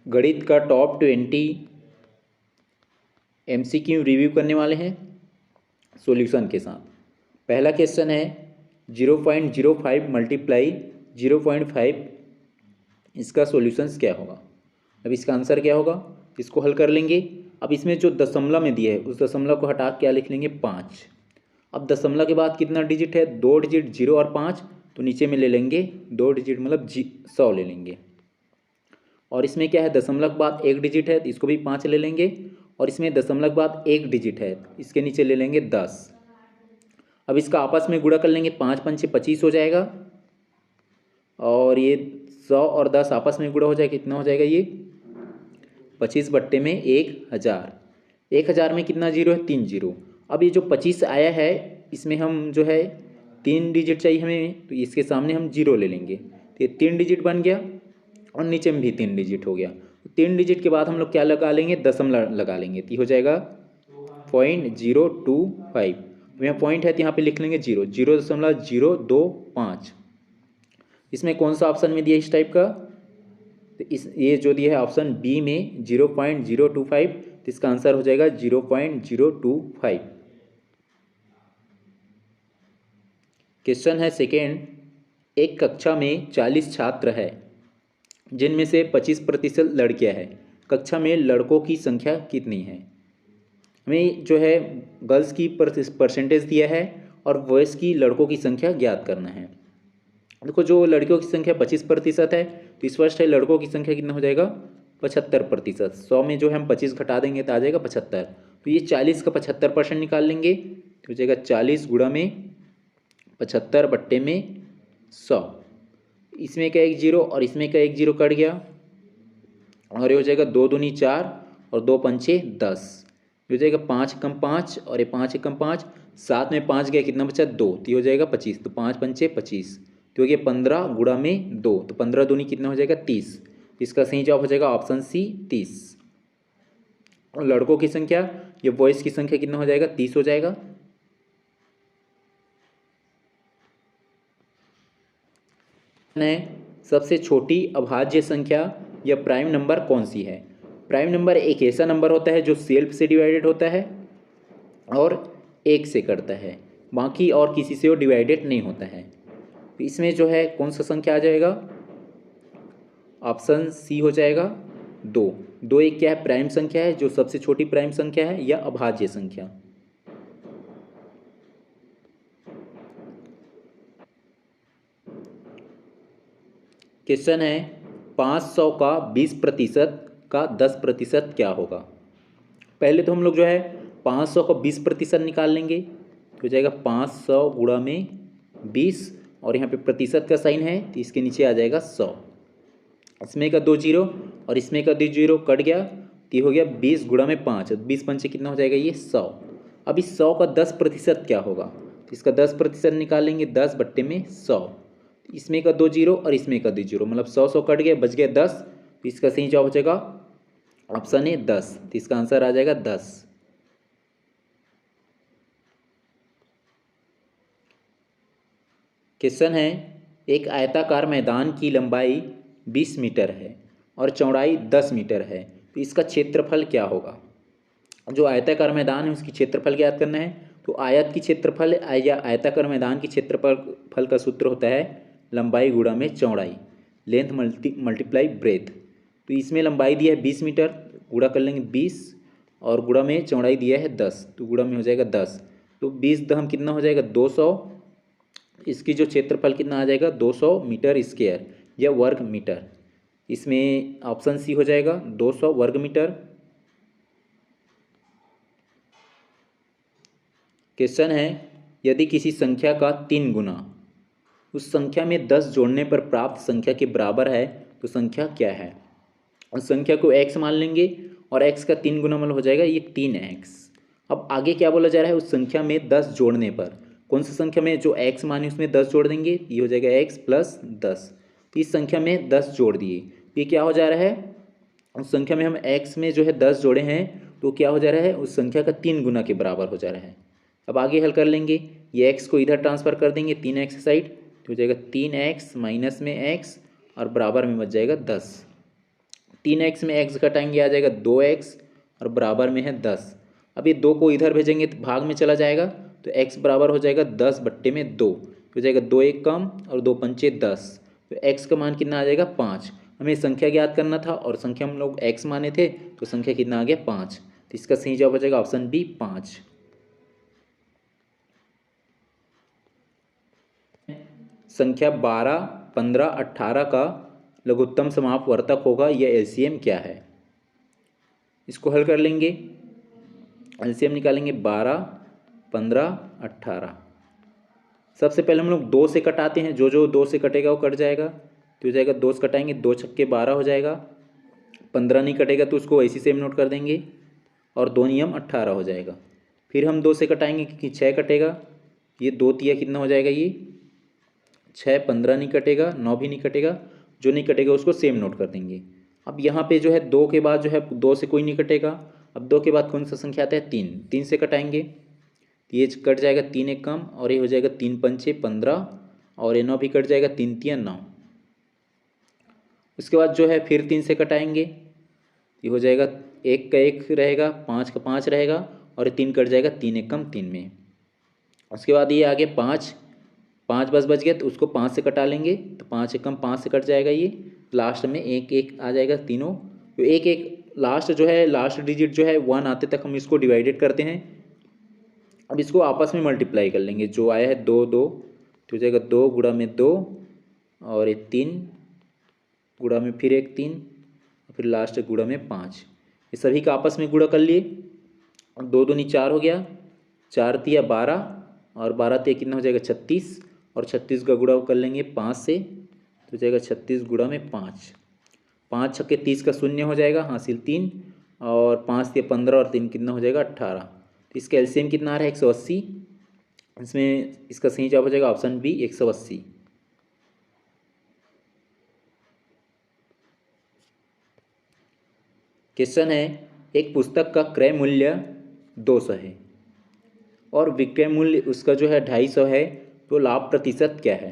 गणित का top 20 MCQ review करने वाले हैं सॉल्यूशन के साथ। पहला क्वेश्चन है 0.05 मल्टीप्लाई 0.5, इसका सॉल्यूशंस क्या होगा। अब इसका आंसर क्या होगा, इसको हल कर लेंगे। अब इसमें जो दशमलव में दिया है उस दशमलव को हटा क्या लिख लेंगे 5। अब दशमलव के बाद कितना डिजिट है, 2 डिजिट 0 और 5, तो नीचे में ले लेंगे 2 डिजिट मतलब 100 ले लेंगे। और इसमें क्या है, दशमलव के बाद 1 डिजिट है तो इसको भी 5 ले लेंगे। और इसमें दशमलव के बाद 1 डिजिट है, इसके नीचे ले लेंगे 10। अब इसका आपस में गुणा कर लेंगे, 5 पंचे 25 हो जाएगा। और ये 100 और 10 आपस में गुणा हो जाएगा, कितना हो जाएगा ये 25 बट्टे में 1000। 1000 में कितना जीरो है, 3 जीरो। अब ये जो 25 आया है इसमें हम जो है 3 डिजिट चाहिए हमें, तो इसके सामने हम 0 ले लेंगे तो ये 3 डिजिट बन गया। और नीचे में भी 3 डिजिट हो गया। 3 डिजिट के बाद हम लोग क्या लगा लेंगे, दशमलव लगा लेंगे तो हो जाएगा 0.025। यहाँ पॉइंट है तो यहाँ पे लिख लेंगे 0.025। इसमें कौन सा ऑप्शन में दिया इस टाइप का, तो इस ये जो दिया है ऑप्शन बी में 0.025, तो इसका आंसर हो जाएगा 0.025। क्वेश्चन है सेकेंड, एक कक्षा में 40 छात्र है जिनमें से 25% लड़कियां हैं। कक्षा में लड़कों की संख्या कितनी है। हमें जो है गर्ल्स की परसेंटेज दिया है और बॉयज़ की लड़कों की संख्या ज्ञात करना है। देखो जो लड़कियों की संख्या 25% है तो स्पष्ट है लड़कों की संख्या कितना हो जाएगा 75%। 100 में जो है हम 25 घटा देंगे तो आ जाएगा 75। तो ये 40 का 75% निकाल लेंगे तो हो जाएगा 40 गुणा में 75 बट्टे में 100। इसमें का 1 जीरो और इसमें का 1 जीरो कट गया और ये हो जाएगा 2 दूनी 4 और 2 पंचे 10। ये हो जाएगा 5 कम 5 और ये 5 कम 5, 7 में 5 गया कितना बचा 2, तो ये हो जाएगा 25। तो 5 पंचे 25, तो हो गया 15 गुणा में 2, तो 15 दूनी कितना हो जाएगा 30। इसका सही जवाब हो जाएगा ऑप्शन सी 30। और लड़कों की संख्या या बॉयज़ की संख्या कितना हो जाएगा 30 हो जाएगा। सबसे छोटी अभाज्य संख्या या प्राइम नंबर कौन सी है। प्राइम नंबर एक ऐसा नंबर होता है जो सेल्फ से डिवाइडेड होता है और 1 से करता है, बाकी और किसी से वो डिवाइडेड नहीं होता है। तो इसमें जो है कौन सा संख्या आ जाएगा, ऑप्शन सी हो जाएगा 2। 2 एक क्या है, प्राइम संख्या है जो सबसे छोटी प्राइम संख्या है या अभाज्य संख्या। क्वेश्चन है 500 का 20% का 10% क्या होगा। पहले तो हम लोग जो है 500 का 20% निकाल लेंगे तो हो जाएगा 500 गुणा में 20 और यहाँ पे प्रतिशत का साइन है तो इसके नीचे आ जाएगा 100। इसमें का 2 जीरो और इसमें का 2 जीरो कट गया तो हो गया 20 गुणा में 5, 20 पंचे कितना हो जाएगा ये 100। अब इस 100 का 10% क्या होगा, तो इसका 10% निकाल लेंगे 10 बट्टे में 100। इसमें का 2 जीरो और इसमें का 2 जीरो मतलब 100 कट गया बच गया 10, तो इसका सही जवाब हो जाएगा ऑप्शन ए 10। तो इसका आंसर आ जाएगा 10। क्वेश्चन है एक आयताकार मैदान की लंबाई 20 मीटर है और चौड़ाई 10 मीटर है, तो इसका क्षेत्रफल क्या होगा। जो आयताकार मैदान है उसकी क्षेत्रफल ज्ञात करना है। तो आयत की क्षेत्रफल या आयताकार मैदान की क्षेत्रफल का सूत्र होता है लंबाई गुणा में चौड़ाई, लेंथ मल्टीप्लाई ब्रेथ। तो इसमें लंबाई दिया है 20 मीटर, गुणा कर लेंगे 20 और गुणा में चौड़ाई दिया है 10, तो गुणा में हो जाएगा 10। तो 20 दम कितना हो जाएगा 200। इसकी जो क्षेत्रफल कितना आ जाएगा 200 मीटर स्क्वायर या वर्ग मीटर। इसमें ऑप्शन सी हो जाएगा 200 वर्ग मीटर। क्वेश्चन है यदि किसी संख्या का 3 गुना उस संख्या में 10 जोड़ने पर प्राप्त संख्या के बराबर है तो संख्या क्या है। उस संख्या को x मान लेंगे और x का 3 गुना मतलब हो जाएगा ये 3x। अब आगे क्या बोला जा रहा है, उस संख्या में 10 जोड़ने पर कौन सी संख्या में जो x मानी उसमें 10 जोड़ देंगे, ये हो जाएगा x प्लस 10। तो इस संख्या में 10 जोड़ दिए, ये क्या हो जा रहा है, उस संख्या में हम x में जो है 10 जोड़े हैं तो क्या हो जा रहा है उस संख्या का 3 गुना के बराबर हो जा रहा है। अब आगे हल कर लेंगे, ये x को इधर ट्रांसफ़र कर देंगे 3x साइड, तो हो जाएगा 3x माइनस में x और बराबर में बच जाएगा 10। 3x में x घटाएंगे आ जाएगा 2x और बराबर में है 10। अब ये 2 को इधर भेजेंगे तो भाग में चला जाएगा, तो x बराबर हो जाएगा 10/2, हो जाएगा 2 1 कम और 2 पंचे 10, तो x का मान कितना आ जाएगा 5। हमें संख्या ज्ञात करना था और संख्या हम लोग x माने थे, तो संख्या कितना आ गया 5। तो इसका सही जवाब हो जाएगा ऑप्शन बी 5। संख्या 12, 15, 18 का लघुत्तम समापवर्तक होगा, यह एलसीएम क्या है? इसको हल कर लेंगे, एलसीएम निकालेंगे 12, 15, 18। सबसे पहले हम लोग 2 से कटाते हैं, जो जो 2 से कटेगा वो कट जाएगा, तो हो जाएगा 2 से कटाएंगे, 2 छक्के 12 हो जाएगा। 15 नहीं कटेगा तो उसको ऐसी सेम नोट कर देंगे और 2 नियम 18 हो जाएगा। फिर हम 2 से कटाएंगे क्योंकि 6 कटेगा, ये 2 तिया कितना हो जाएगा, ये 6, 15 नहीं कटेगा, 9 भी नहीं कटेगा, जो नहीं कटेगा उसको सेम नोट कर देंगे। अब यहाँ पे जो है 2 के बाद जो है 2 से कोई नहीं कटेगा, अब 2 के बाद कौन सा संख्या आता है 3, 3 से कटाएंगे, ये कट जाएगा 3 1 कम और ये हो जाएगा 3 पंचे 15 और ये 9 भी कट जाएगा, 3 तिया 9। उसके बाद जो है फिर 3 से कटाएंगे, ये हो जाएगा 1 का 1 रहेगा, 5 का 5 रहेगा और 3 कट जाएगा, 3 1 कम 3 में। उसके बाद ये आगे 5 बच गया तो उसको 5 से कटा लेंगे, तो 5 1 कम 5 से कट जाएगा, ये लास्ट में 1 1 आ जाएगा तीनों, तो 1 1 लास्ट जो है लास्ट डिजिट जो है 1 आते तक हम इसको डिवाइडेड करते हैं। अब इसको आपस में मल्टीप्लाई कर लेंगे, जो आया है 2 2 तो हो जाएगा 2 गुणा में 2 और 3 गुणा में फिर 1 3 फिर लास्ट गुणा में 5, ये सभी का आपस में गुणा कर लिए, 2 दूनी 4 हो गया, 4 तिया 12 और 12 तिया कितना हो जाएगा 36 और 36 का गुणा कर लेंगे 5 से, तो हो जाएगा 36 गुणा में 5, 5 छक्के 30 का शून्य हो जाएगा, हासिल 3 और 5 तिया 15 और 3 कितना हो जाएगा 18। तो इसका एलसीएम कितना आ रहा है 180, इसमें इसका सही जवाब हो जाएगा ऑप्शन बी 180। क्वेश्चन है, एक पुस्तक का क्रय मूल्य 200 है और विक्रय मूल्य उसका जो है 250 है, तो लाभ प्रतिशत क्या है?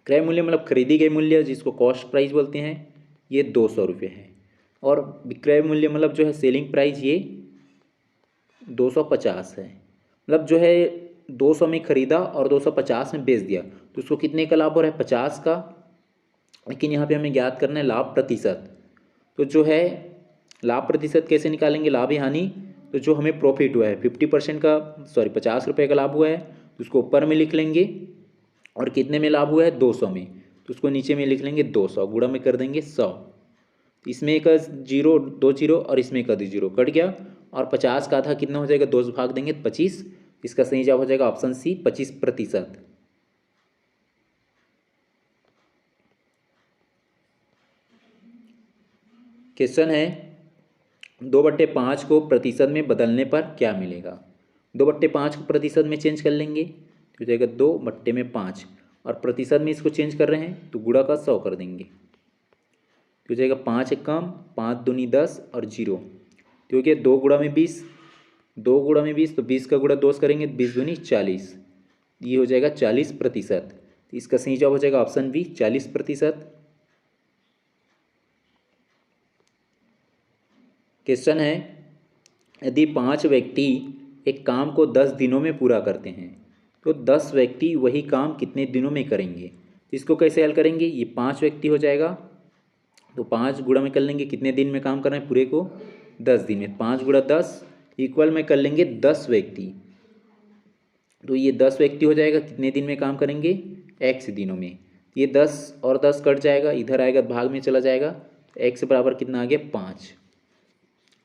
क्रय मूल्य मतलब खरीदी गई मूल्य जिसको कॉस्ट प्राइस बोलते हैं, ये 200 रुपये है, और विक्रय मूल्य मतलब जो है सेलिंग प्राइस ये 250 है। मतलब जो है 200 में खरीदा और 250 में बेच दिया, तो उसको कितने का लाभ हो रहा है 50 का, लेकिन यहाँ पे हमें ज्ञात करना है लाभ प्रतिशत। तो जो है लाभ प्रतिशत कैसे निकालेंगे, लाभ हानि, तो जो हमें प्रॉफिट हुआ है 50% का 50 रुपये का लाभ हुआ है, तो उसको ऊपर में लिख लेंगे, और कितने में लाभ हुआ है 200 में, तो उसको नीचे में लिख लेंगे 200, गुणा में कर देंगे 100, इसमें एक 0 2 0 और इसमें एक 0 कट गया, और 50 का आधा कितना हो जाएगा 2 से भाग देंगे 25, इसका सही जवाब हो जाएगा ऑप्शन सी 25%। क्वेश्चन है, 2/5 को प्रतिशत में बदलने पर क्या मिलेगा? 2/5 को प्रतिशत में चेंज कर लेंगे, तो हो जाएगा 2/5, और प्रतिशत में इसको चेंज कर रहे हैं तो गुणा का 100 कर देंगे, तो हो जाएगा 5 1 कम 5 दूनी 10 और 0, तो हो गया 2 गुणा में 20, 2 गुणा में 20 तो 20 का गुणा 2 करेंगे, 20 दूनी 40, ये हो जाएगा 40%। तो इसका सही जवाब हो जाएगा ऑप्शन बी 40%। क्वेश्चन है, यदि 5 व्यक्ति एक काम को 10 दिनों में पूरा करते हैं तो 10 व्यक्ति वही काम कितने दिनों में करेंगे? इसको कैसे हल करेंगे, ये 5 व्यक्ति हो जाएगा, तो 5 गुणा में कर लेंगे, कितने दिन में काम कर रहे हैं पूरे को 10 दिन में, 5 गुणा 10 इक्वल में कर लेंगे 10 व्यक्ति, तो ये 10 व्यक्ति हो जाएगा, कितने दिन में काम करेंगे x दिनों में, ये 10 और 10 कट जाएगा, इधर आएगा भाग में चला जाएगा, x बराबर कितना आ गया 5,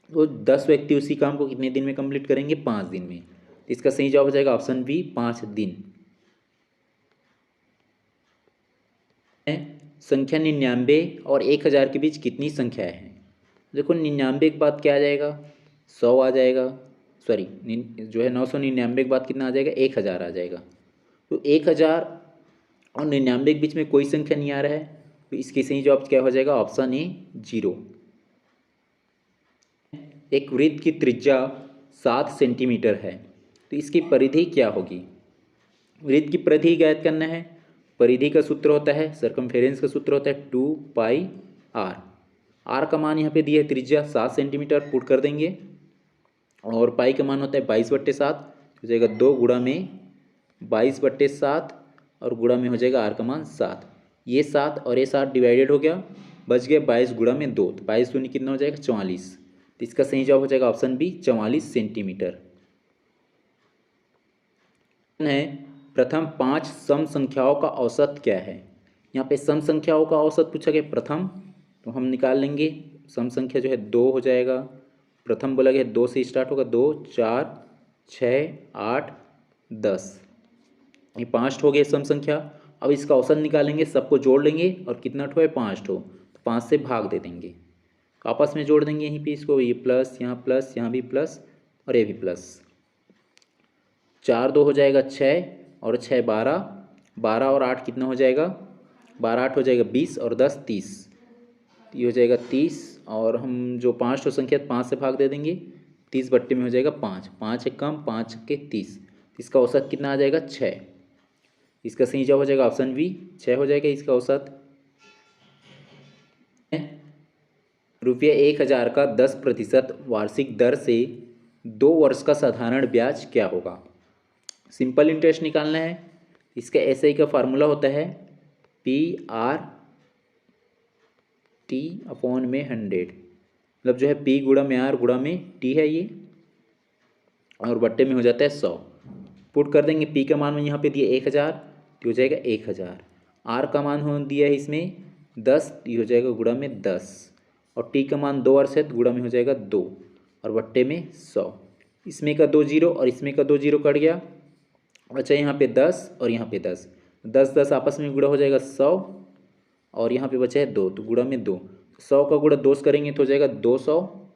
तो 10 व्यक्ति उसी काम को कितने दिन में कंप्लीट करेंगे 5 दिन में, तो इसका सही जवाब हो जाएगा ऑप्शन बी 5 दिन। संख्या 99 और 1000 के बीच कितनी संख्याएं हैं? देखो 99 के बाद क्या आ जाएगा 100 आ जाएगा, सॉरी जो है 999 के बाद कितना आ जाएगा 1000 आ जाएगा, तो 1000 और 99 के बीच में कोई संख्या नहीं आ रहा है, तो इसके सही जवाब क्या हो जाएगा ऑप्शन ए 0। एक वृत्त की त्रिज्या 7 सेंटीमीटर है, तो इसकी परिधि क्या होगी? वृत्त की परिधि ज्ञात करना है, परिधि का सूत्र होता है सर्कमफेरेंस का सूत्र होता है 2 पाई r, आर का मान यहाँ पे दिया है त्रिज्या 7 सेंटीमीटर, पुट कर देंगे। और पाई का मान होता है 22/7, हो जाएगा 2 गुणा में 22/7 और गुणा में हो जाएगा आर का मान 7। ये 7 और ये 7 डिवाइडेड हो गया, बच गया 22 गुणा में 2, तो 22 दूनी कितना हो जाएगा 44। तो इसका सही जवाब हो जाएगा ऑप्शन बी 44 सेंटीमीटर। है प्रथम 5 सम संख्याओं का औसत क्या है। यहाँ पे सम संख्याओं का औसत पूछा गया प्रथम, तो हम निकाल लेंगे। सम संख्या जो है 2 हो जाएगा, प्रथम बोला गया 2 से स्टार्ट होगा, 2 4 6 8 10, ये 5 हो गए सम संख्या। अब इसका औसत निकालेंगे, सबको जोड़ लेंगे और कितना ठो है 5 ठो, तो 5 से भाग दे देंगे, आपस में जोड़ देंगे यहीं पे इसको, ये प्लस, यहाँ भी प्लस और ये भी प्लस। 4 2 हो जाएगा 6 और 6 12, 12 और 8 कितना हो जाएगा, 12 8 हो जाएगा 20 और 10 30, ये हो जाएगा 30। और हम जो 5 ठो संख्या 5 से भाग दे देंगे, 30 बट्टे में हो जाएगा 5, 5 एक कम, 5 के 30, इसका औसत कितना आ जाएगा 6। इसका सही जवाब हो जाएगा ऑप्शन बी 6 हो जाएगा इसका औसत। ₹1000 का 10% वार्षिक दर से 2 वर्ष का साधारण ब्याज क्या होगा। सिंपल इंटरेस्ट निकालना है। इसका एसआई का फार्मूला होता है PR/T में 100, मतलब जो है P गुणा में R गुणा में T है ये, और बट्टे में हो जाता है 100। पुट कर देंगे, P का मान में यहाँ पे दिया 1000, तो हो जाएगा 1000। R का मान हो दिया है इसमें 10, ये हो जाएगा गुणा में 10, और T का मान 2 वर्ष है तो गुणा में हो जाएगा 2 और बट्टे में 100। इसमें का 2 जीरो और इसमें का 2 जीरो कट गया, अच्छा यहाँ पे 10 और यहाँ पे 10, 10 10 आपस में गुणा हो जाएगा 100, और यहाँ पे बचा है 2 तो गुणा में 2, 100 का गुणा 2 से करेंगे तो हो जाएगा 200।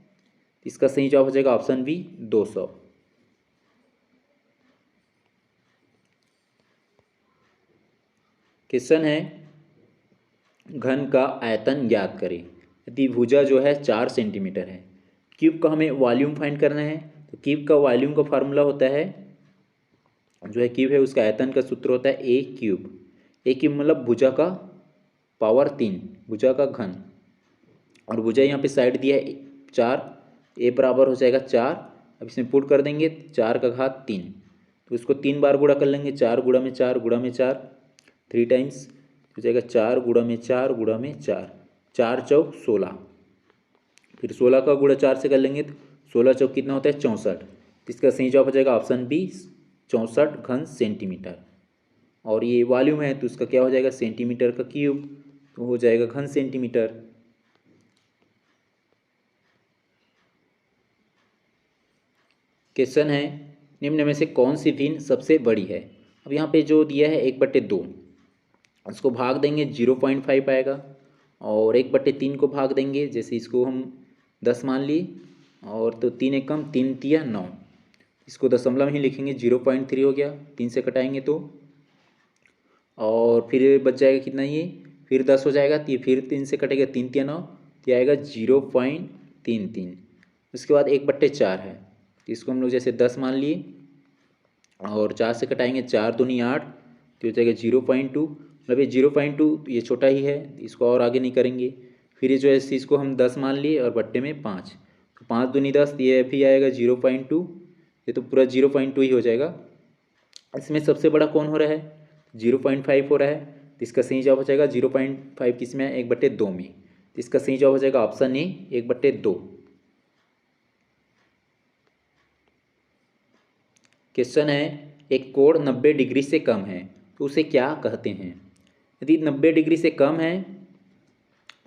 इसका सही जवाब हो जाएगा ऑप्शन बी 200। क्वेश्चन है घन का आयतन ज्ञात करें। यदि भुजा जो है 4 सेंटीमीटर है, क्यूब का हमें वॉल्यूम फाइंड करना है, तो क्यूब का वॉल्यूम का फार्मूला होता है, जो है क्यूब है उसका आयतन का सूत्र होता है ए क्यूब। ए क्यूब मतलब भुजा का पावर 3, भुजा का घन, और भुजा यहाँ पे साइड दिया है 4, ए बराबर हो जाएगा 4। अब इसमें पुट कर देंगे 4 का घात 3, तो इसको 3 बार गुणा कर लेंगे, 4 गुणा में 4 गुणा में 4, 3 टाइम्स हो जाएगा 4 गुणा में 4 गुणा में 4, 4 चौक 16, फिर 16 का गुणा 4 से कर लेंगे तो 16 चौक कितना होता है 64। इसका सही जवाब हो जाएगा ऑप्शन बी 64 घन सेंटीमीटर। और ये वॉल्यूम है तो उसका क्या हो जाएगा सेंटीमीटर का क्यूब, तो हो जाएगा घन सेंटीमीटर। क्वेश्चन है निम्न में से कौन सी भिन्न सबसे बड़ी है। अब यहाँ पे जो दिया है 1/2, उसको भाग देंगे 0.5 आएगा, और 1/3 को भाग देंगे, जैसे इसको हम 10 मान लिए, और तो 3 एक कम 3 तिया 9, इसको दशमलव ही लिखेंगे 0.3 हो गया, 3 से कटाएंगे तो, और फिर बच जाएगा कितना ये, फिर 10 हो जाएगा, तो ये फिर 3 से कटेगा 3 तिया 9, तो आएगा 0.33। उसके बाद 1/4 है, तो इसको हम लोग जैसे 10 मान लिए और 4 से कटाएंगे, 4 दूनी 8, तो हो जाएगा 0.2, मतलब ये 0.2 ये छोटा ही है, इसको और आगे नहीं करेंगे। फिर ये जो है इसको हम 10 मान लिए और बट्टे में 5, तो 5 दूनी 10, ये भी आएगा 0.2, ये तो पूरा 0.2 ही हो जाएगा। इसमें सबसे बड़ा कौन हो रहा है 0.5 हो रहा है, तो इसका सही जवाब हो जाएगा 0.5 किस में है 1/2 में, तो इसका सही जवाब हो जाएगा ऑप्शन ए 1/2। क्वेश्चन है एक कोण 90 डिग्री से कम है तो उसे क्या कहते हैं। यदि 90 डिग्री से कम है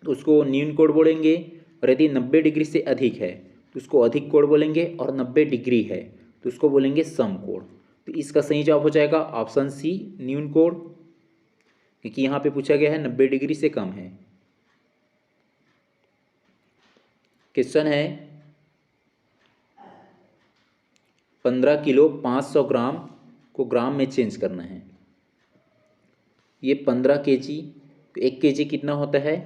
तो उसको न्यून कोण बोलेंगे, और यदि 90 डिग्री से अधिक है तो उसको अधिक कोण बोलेंगे, और 90 डिग्री है तो उसको बोलेंगे सम कोण। तो इसका सही जवाब हो जाएगा ऑप्शन सी न्यून कोण, क्योंकि यहाँ पे पूछा गया है 90 डिग्री से कम है। क्वेश्चन है 15 किलो 500 ग्राम को ग्राम में चेंज करना है। ये 15 kg, तो 1 kg कितना होता है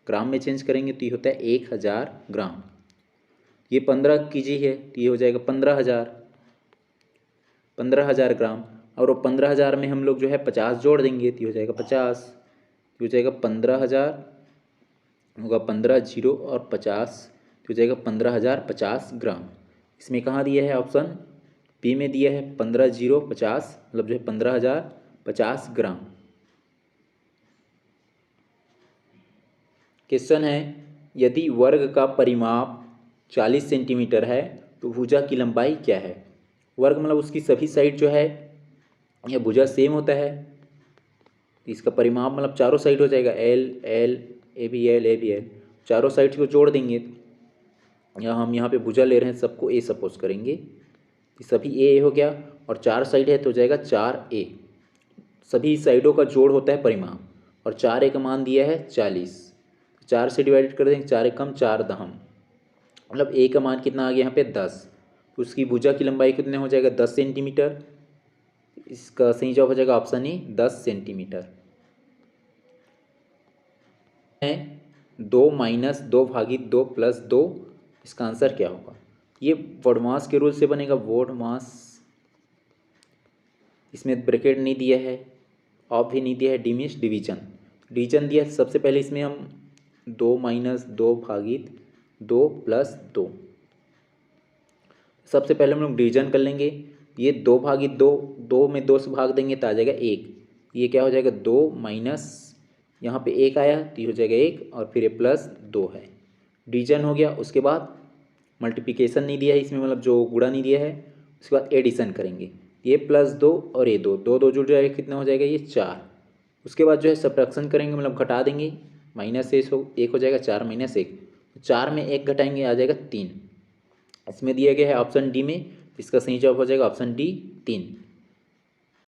ग्राम में चेंज करेंगे तो ये होता है 1000 ग्राम। ये 15 kg है तो ये हो जाएगा 15,000 ग्राम, और वो 15,000 में हम लोग जो है 50 जोड़ देंगे तो ये हो जाएगा 50, तो हो जाएगा 15,000 होगा 15 जीरो और 50 तो हो जाएगा 15,050 ग्राम। इसमें कहाँ दिया है ऑप्शन बी में दिया है 15 जीरो 50 मतलब जो है 15,050 ग्राम। क्वेश्चन है यदि वर्ग का परिमाप 40 सेंटीमीटर है तो भुजा की लंबाई क्या है। वर्ग मतलब उसकी सभी साइड जो है यह भुजा सेम होता है, इसका परिमाप मतलब चारों साइड हो जाएगा L L A B L A B L, चारों साइड को जोड़ देंगे। या हम यहाँ पे भुजा ले रहे हैं सबको ए सपोज करेंगे, सभी ए हो गया और चार साइड है तो हो जाएगा 4a। सभी साइडों का जोड़ होता है परिमाप और 4a का मान दिया है 40, 4 से डिवाइडेड कर देंगे, 4 एकम 4 दहम मतलब a का मान कितना आ गया यहाँ पे 10। तो उसकी भुजा की लंबाई कितने हो जाएगा 10 सेंटीमीटर। इसका सही जवाब हो जाएगा ऑप्शन ए 10 सेंटीमीटर। है 2 माइनस 2 भागित 2 प्लस 2, इसका आंसर क्या होगा। ये वर्डमास के रूल से बनेगा, वर्डमास। इसमें ब्रैकेट नहीं दिया है, ऑफ भी नहीं दिया है, डिमिश डिवीजन डिवीजन दिया है। सबसे पहले इसमें हम 2 माइनस 2 भागित 2 प्लस 2, सबसे पहले हम लोग डिवीजन कर लेंगे। ये 2 भागित 2, 2 में 2 से भाग देंगे तो आ जाएगा 1। ये क्या हो जाएगा 2 माइनस यहाँ पे 1 आया तो ये हो जाएगा 1 और फिर ये प्लस 2 है, डिवीजन हो गया। उसके बाद मल्टीप्लिकेशन नहीं दिया है इसमें, मतलब जो गुणा नहीं दिया है। उसके बाद एडिशन करेंगे, ये प्लस 2 और ये 2, 2 2 जुड़ जाएगा, कितना हो जाएगा ये 4। उसके बाद जो है सब्ट्रैक्शन करेंगे, मतलब घटा देंगे, माइनस से 1 हो जाएगा 4 माइनस 1, 4 में 1 घटाएंगे आ जाएगा 3। इसमें दिया गया है ऑप्शन डी में, इसका सही जवाब हो जाएगा ऑप्शन डी 3।